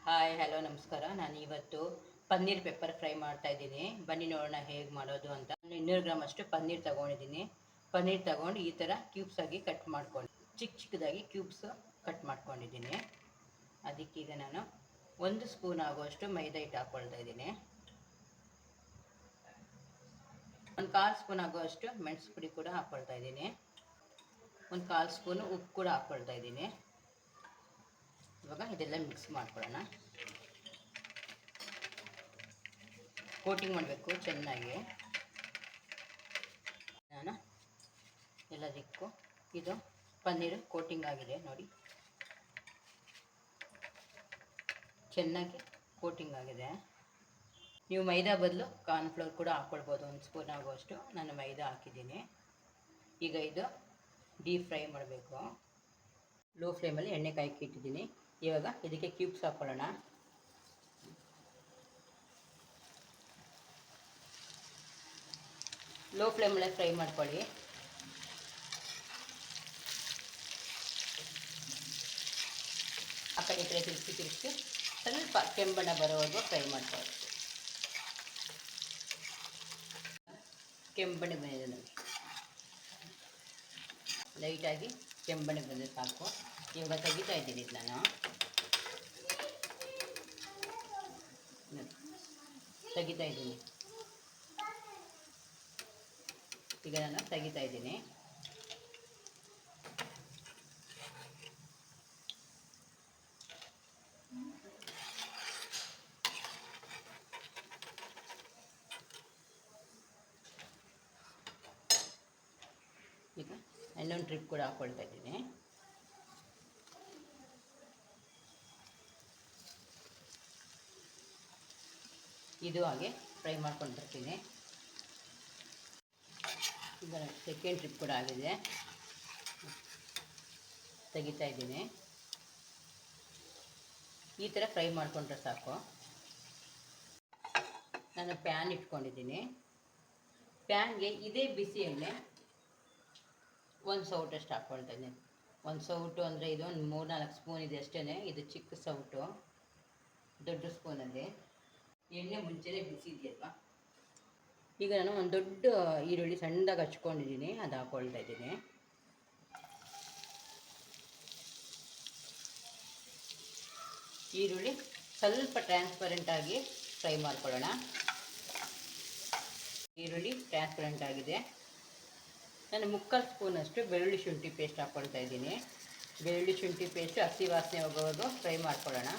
Hi hello ನಮಸ್ಕಾರ. ನಾನು ಇವತ್ತು ಪನ್ನೀರ್ ಪೆಪ್ಪರ್ ಫ್ರೈ ಮಾಡ್ತಾ ಇದ್ದೀನಿ. ಬನ್ನಿ ನೋಡೋಣ ಹೇಗೆ ಮಾಡೋದು ಅಂತ. 200 ಗ್ರಾಮ್ ಅಷ್ಟು ಪನ್ನೀರ್ ತೊಗೊಂಡಿದ್ದೀನಿ. ಪನ್ನೀರ್ ತೊಗೊಂಡು ಈ ಥರ ಕ್ಯೂಬ್ಸ್ ಆಗಿ ಕಟ್ ಮಾಡ್ಕೊಂಡು ಚಿಕ್ಕದಾಗಿ ಕ್ಯೂಬ್ಸ್ ಕಟ್ ಮಾಡ್ಕೊಂಡಿದ್ದೀನಿ. ಅದಕ್ಕೀಗ ನಾನು 1 ಸ್ಪೂನ್ ಆಗುವಷ್ಟು ಮೈದಾ ಹಿಟ್ಟು ಹಾಕ್ಕೊಳ್ತಾ ಇದ್ದೀನಿ. 1/4 ಸ್ಪೂನ್ ಆಗುವಷ್ಟು ಮೆಣಸು ಪುಡಿ ಕೂಡ ಹಾಕ್ಕೊಳ್ತಾ ಇದ್ದೀನಿ. 1/4 ಸ್ಪೂನು ಉಪ್ಪು ಕೂಡ ಹಾಕ್ಕೊಳ್ತಾ ಇದ್ದೀನಿ. ಇವಾಗ ಇದೆಲ್ಲ ಮಿಕ್ಸ್ ಮಾಡ್ಕೊಳ್ಳೋಣ. ಕೋಟಿಂಗ್ ಮಾಡಬೇಕು ಚೆನ್ನಾಗಿ. ನಾನು ಎಲ್ಲದಕ್ಕೂ ಇದು ಪನ್ನೀರು ಕೋಟಿಂಗ್ ಆಗಿದೆ ನೋಡಿ, ಚೆನ್ನಾಗಿ ಕೋಟಿಂಗ್ ಆಗಿದೆ. ನೀವು ಮೈದಾ ಬದಲು ಕಾರ್ನ್ಫ್ಲೋರ್ ಕೂಡ ಹಾಕ್ಕೊಳ್ಬೋದು. 1 ಸ್ಪೂನ್ ಆಗುವಷ್ಟು ನಾನು ಮೈದಾ ಹಾಕಿದ್ದೀನಿ. ಈಗ ಇದು ಡೀಪ್ ಫ್ರೈ ಮಾಡಬೇಕು. ಲೋ ಫ್ಲೇಮಲ್ಲಿ ಎಣ್ಣೆ ಕಾಯ್ಕೆ ಇಟ್ಟಿದ್ದೀನಿ. ಇವಾಗ ಇದಕ್ಕೆ ಕ್ಯೂಬ್ಸ್ ಹಾಕ್ಕೊಳ್ಳೋಣ. ಲೋ ಫ್ಲೇಮಲ್ಲೇ ಫ್ರೈ ಮಾಡ್ಕೊಳ್ಳಿ. ಆ ಕಡೆ ಈ ಕಡೆ ತಿರುಗಿಸಿ ಸ್ವಲ್ಪ ಕೆಂಬಣ್ಣ ಬರೋವರೆಗೂ ಫ್ರೈ ಮಾಡ್ಕೊಳ್ಳಿ. ಕೆಂಬಣ್ಣೆ ಬಂದಿದೆ ನೋಡಿ, ಲೈಟಾಗಿ ಕೆಂಬಣ್ಣೆ ಬಂದರೆ ಸಾಕು. ಇವಾಗ ತೆಗಿತಾ ಇದ್ದೀನಿ ನಾನು. ತೆಗಿತಾ ಇದ್ದೀನಿ, ಈಗ ನಾನು ತೆಗಿತಾ ಇದ್ದೀನಿ. ಈಗ ಇನ್ನೊಂದು ಟ್ರಿಪ್ ಕೂಡ ಹಾಕ್ಕೊಳ್ತಾ ಇದ್ದೀನಿ. ಇದು ಹಾಗೆ ಫ್ರೈ ಮಾಡ್ಕೊಂಡು ಬರ್ತೀನಿ. ಈಗ ಸೆಕೆಂಡ್ ಟ್ರಿಪ್ ಕೂಡ ಆಗಿದೆ, ತೆಗಿತಾ ಇದ್ದೀನಿ. ಈ ಥರ ಫ್ರೈ ಮಾಡಿಕೊಂಡ್ರೆ ಸಾಕು. ನಾನು ಪ್ಯಾನ್ ಇಟ್ಕೊಂಡಿದ್ದೀನಿ. ಪ್ಯಾನ್ಗೆ ಇದೇ ಬಿಸಿ ಎಣ್ಣೆ 1 ಸೌಟಷ್ಟು ಹಾಕ್ಕೊಳ್ತಾ ಇದ್ದೀನಿ. 1 ಸೌಟು ಅಂದರೆ ಇದು ಒಂದು 3-4 ಸ್ಪೂನ್ ಇದೆ ಅಷ್ಟೇ. ಇದು ಚಿಕ್ಕ ಸೌಟು, ದೊಡ್ಡ ಸ್ಪೂನಲ್ಲಿ ಎಣ್ಣೆ ಮುಂಚೆನೇ ಬಿಸಿ ಇದೆಯಲ್ವ. ಈಗ ನಾನು ಒಂದು ದೊಡ್ಡ ಈರುಳ್ಳಿ ಸಣ್ಣದಾಗಿ ಹಚ್ಕೊಂಡಿದ್ದೀನಿ, ಅದು ಹಾಕ್ಕೊಳ್ತಾ ಇದ್ದೀನಿ. ಈರುಳ್ಳಿ ಸ್ವಲ್ಪ ಟ್ರಾನ್ಸ್ಪರೆಂಟಾಗಿ ಫ್ರೈ ಮಾಡ್ಕೊಳ್ಳೋಣ. ಈರುಳ್ಳಿ ಟ್ರಾನ್ಸ್ಪರೆಂಟ್ ಆಗಿದೆ. ನಾನು 3/4 ಸ್ಪೂನಷ್ಟು ಬೆಳ್ಳುಳ್ಳಿ ಶುಂಠಿ ಪೇಸ್ಟ್ ಹಾಕ್ಕೊಳ್ತಾ ಇದ್ದೀನಿ. ಬೆಳ್ಳುಳ್ಳಿ ಶುಂಠಿ ಪೇಸ್ಟು ಹಸಿ ವಾಸನೆ ಹೋಗೋವರೆಗೂ ಫ್ರೈ ಮಾಡ್ಕೊಳ್ಳೋಣ.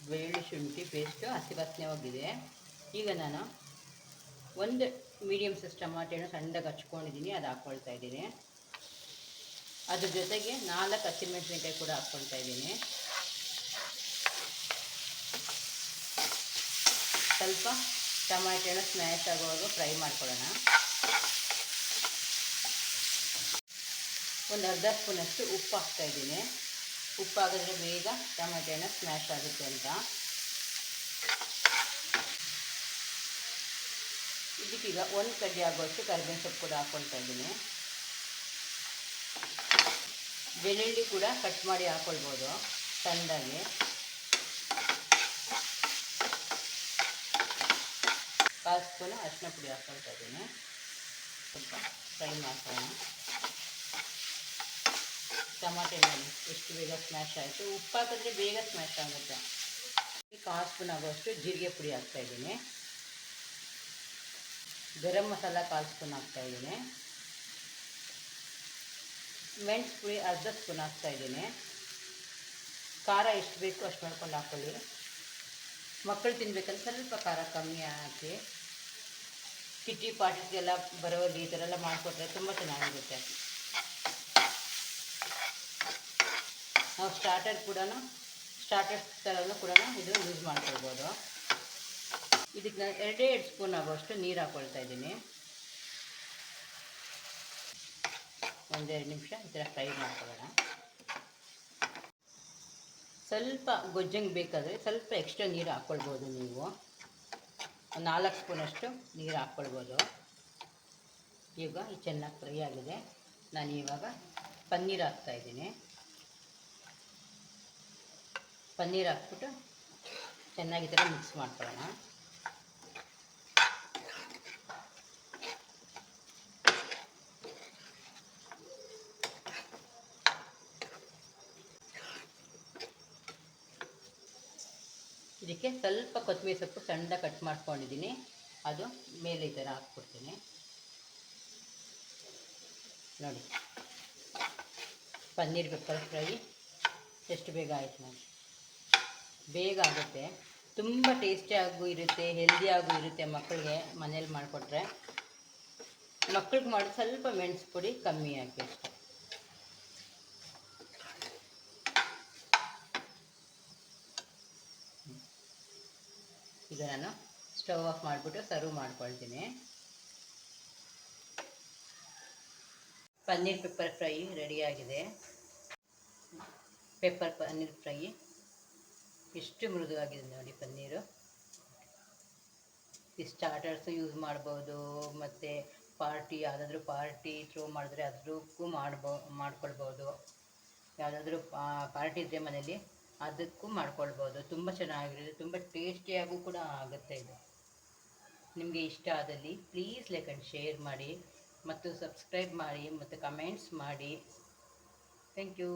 ಬೆಳ್ಳುಳ್ಳಿ ಶುಂಠಿ ಪೇಸ್ಟು ಹಸಿ ವಾಸನೆ ಹೋಗಿದೆ. ಈಗ ನಾನು ಒಂದು ಮೀಡಿಯಮ್ ಸೈಜ್ ಟಮಾಟೆಯನ್ನು ಸಣ್ಣದಾಗಿ ಹಚ್ಕೊಂಡಿದ್ದೀನಿ, ಅದು ಹಾಕ್ಕೊಳ್ತಾ ಇದ್ದೀನಿ. ಅದ್ರ ಜೊತೆಗೆ 4 ಹಸಿಮೆಣಸಿನಕಾಯಿ ಕೂಡ ಹಾಕ್ಕೊಳ್ತಾ ಇದ್ದೀನಿ. ಸ್ವಲ್ಪ ಟಮಾಟೆನ ಸ್ಮ್ಯಾಶ್ ಆಗೋವರೆಗೂ ಫ್ರೈ ಮಾಡ್ಕೊಳ್ಳೋಣ. ಒಂದು ಅರ್ಧ ಸ್ಪೂನಷ್ಟು ಉಪ್ಪು ಹಾಕ್ತಾಯಿದ್ದೀನಿ. ಉಪ್ಪು ಹಾಕಿದ್ರೆ ಬೇಗ ಟಮಾಟೆನ ಸ್ಮ್ಯಾಶ್ ಆಗುತ್ತೆ ಅಂತ. ಇದಕ್ಕೀಗ 1 ಕಡ್ಡಿ ಆಗುವಷ್ಟು ಕರಿಬೇವಿನ ಸೊಪ್ಪು ಕೂಡ ಹಾಕ್ಕೊಳ್ತಾ ಇದ್ದೀನಿ. ಬೆಳ್ಳುಳ್ಳಿ ಕೂಡ ಕಟ್ ಮಾಡಿ ಹಾಕ್ಕೊಳ್ಬೋದು ಸಣ್ಣದಾಗಿ. ಕಾಲು ಸ್ಪೂನು ಅರಿಶಿನ ಪುಡಿ ಹಾಕ್ಕೊಳ್ತಾ ಇದ್ದೀನಿ. ಸ್ವಲ್ಪ ಫ್ರೈ ಮಾಡ್ಕೊಳ್ಳೋಣ. ಟಮಾಟೆ ನೋಡಿ ಎಷ್ಟು ಬೇಗ ಸ್ಮ್ಯಾಶ್ ಆಯಿತು. ಉಪ್ಪು ಹಾಕಿದ್ರೆ ಬೇಗ ಸ್ಮ್ಯಾಶ್ ಆಗುತ್ತೆ. ಈ 1/4 ಸ್ಪೂನ್ ಆಗುವಷ್ಟು ಜೀರಿಗೆ ಪುಡಿ ಹಾಕ್ತಾಯಿದ್ದೀನಿ. ಗರಂ ಮಸಾಲ 1/4 ಸ್ಪೂನ್ ಹಾಕ್ತಾಯಿದ್ದೀನಿ. ಮೆಣಸು ಪುಡಿ ಅರ್ಧ ಸ್ಪೂನ್ ಹಾಕ್ತಾಯಿದ್ದೀನಿ. ಖಾರ ಎಷ್ಟು ಬೇಕು ಅಷ್ಟು ಮಾಡ್ಕೊಂಡು ಹಾಕ್ಕೊಳ್ಳಿ. ಮಕ್ಕಳು ತಿನ್ಬೇಕಂದ್ರೆ ಸ್ವಲ್ಪ ಖಾರ ಕಮ್ಮಿ ಹಾಕಿ. ಕಿಟ್ಟಿ ಪಾರ್ಟಿಗೆಲ್ಲ ಬರೋರಿಗೆ ಈ ಥರ ಎಲ್ಲ ಮಾಡಿಕೊಟ್ರೆ ತುಂಬ ಚೆನ್ನಾಗಿರುತ್ತೆ. ನಾವು ಸ್ಟಾರ್ಟರ್ಸ್ ಥರನೂ ಕೂಡ ಇದು ಯೂಸ್ ಮಾಡ್ಕೊಳ್ಬೋದು. ಇದಕ್ಕೆ ನಾನು 2 ಸ್ಪೂನ್ ಆಗುವಷ್ಟು ನೀರು ಹಾಕ್ಕೊಳ್ತಾ ಇದ್ದೀನಿ. 1-2 ನಿಮಿಷ ಈ ಥರ ಫ್ರೈ ಮಾಡ್ಕೊಳ್ಳೋಣ. ಸ್ವಲ್ಪ ಗೊಜ್ಜಂಗೆ ಬೇಕಾದರೆ ಸ್ವಲ್ಪ ಎಕ್ಸ್ಟ್ರಾ ನೀರು ಹಾಕ್ಕೊಳ್ಬೋದು. ನೀವು 4 ಸ್ಪೂನಷ್ಟು ನೀರು ಹಾಕ್ಕೊಳ್ಬೋದು. ಈಗ ಇದು ಚೆನ್ನಾಗಿ ಫ್ರೈ ಆಗಿದೆ. ನಾನು ಇವಾಗ ಪನ್ನೀರ್ ಹಾಕ್ತಾಯಿದ್ದೀನಿ. ಪನ್ನೀರ್ ಹಾಕ್ಬಿಟ್ಟು ಚೆನ್ನಾಗಿ ಈ ಥರ ಮಿಕ್ಸ್ ಮಾಡ್ಕೊಳ್ಳೋಣ. ಇದಕ್ಕೆ ಸ್ವಲ್ಪ ಕೊತ್ತಂಬರಿ ಸೊಪ್ಪು ಸಣ್ಣ ಕಟ್ ಮಾಡ್ಕೊಂಡಿದ್ದೀನಿ, ಅದು ಮೇಲೆ ಈ ಥರ ಹಾಕ್ಬಿಡ್ತೀನಿ ನೋಡಿ. ಪನ್ನೀರ್ ಪೆಪ್ಪರ್ ಫ್ರೈ ಎಷ್ಟು ಬೇಗ ಆಯಿತು ನೋಡಿ, ಬೇಗ ಆಗುತ್ತೆ, ತುಂಬ ಟೇಸ್ಟಿಯಾಗೂ ಇರುತ್ತೆ, ಹೆಲ್ದಿಯಾಗೂ ಇರುತ್ತೆ. ಮಕ್ಕಳಿಗೆ ಮನೇಲಿ ಮಾಡಿಕೊಟ್ರೆ, ಮಕ್ಕಳಿಗೆ ಮಾಡಿ ಸ್ವಲ್ಪ ಮೆಣಸು ಪುಡಿ ಕಮ್ಮಿ ಹಾಕಿ ಅಷ್ಟೆ. ಈಗ ನಾನು ಸ್ಟವ್ ಆಫ್ ಮಾಡಿಬಿಟ್ಟು ಸರ್ವ್ ಮಾಡ್ಕೊಳ್ತೀನಿ. ಪನ್ನೀರ್ ಪೆಪ್ಪರ್ ಫ್ರೈ ರೆಡಿಯಾಗಿದೆ. ಪನ್ನೀರ್ ಫ್ರೈ ಎಷ್ಟು ಮೃದುವಾಗಿದೆ ನೋಡಿ ಪನ್ನೀರು. ಈ ಸ್ಟಾರ್ಟರ್ಸು ಯೂಸ್ ಮಾಡ್ಬೋದು, ಮತ್ತು ಯಾವುದಾದ್ರೂ ಪಾರ್ಟಿ ಥ್ರೋ ಮಾಡಿದ್ರೆ ಅದಕ್ಕೂ ಮಾಡ್ಕೊಳ್ಬೋದು. ಯಾವುದಾದ್ರೂ ಪಾರ್ಟಿ ಇದ್ದರೆ ಮನೇಲಿ ಅದಕ್ಕೂ ಮಾಡ್ಕೊಳ್ಬೋದು. ತುಂಬ ಚೆನ್ನಾಗಿರುತ್ತೆ, ತುಂಬ ಟೇಸ್ಟಿಯಾಗೂ ಕೂಡ ಆಗುತ್ತೆ. ಇದು ನಿಮಗೆ ಇಷ್ಟ ಆದಲ್ಲಿ ಪ್ಲೀಸ್ ಲೈಕ್ ಆ್ಯಂಡ್ ಶೇರ್ ಮಾಡಿ ಮತ್ತು ಸಬ್ಸ್ಕ್ರೈಬ್ ಮಾಡಿ ಮತ್ತು ಕಮೆಂಟ್ಸ್ ಮಾಡಿ. Thank you.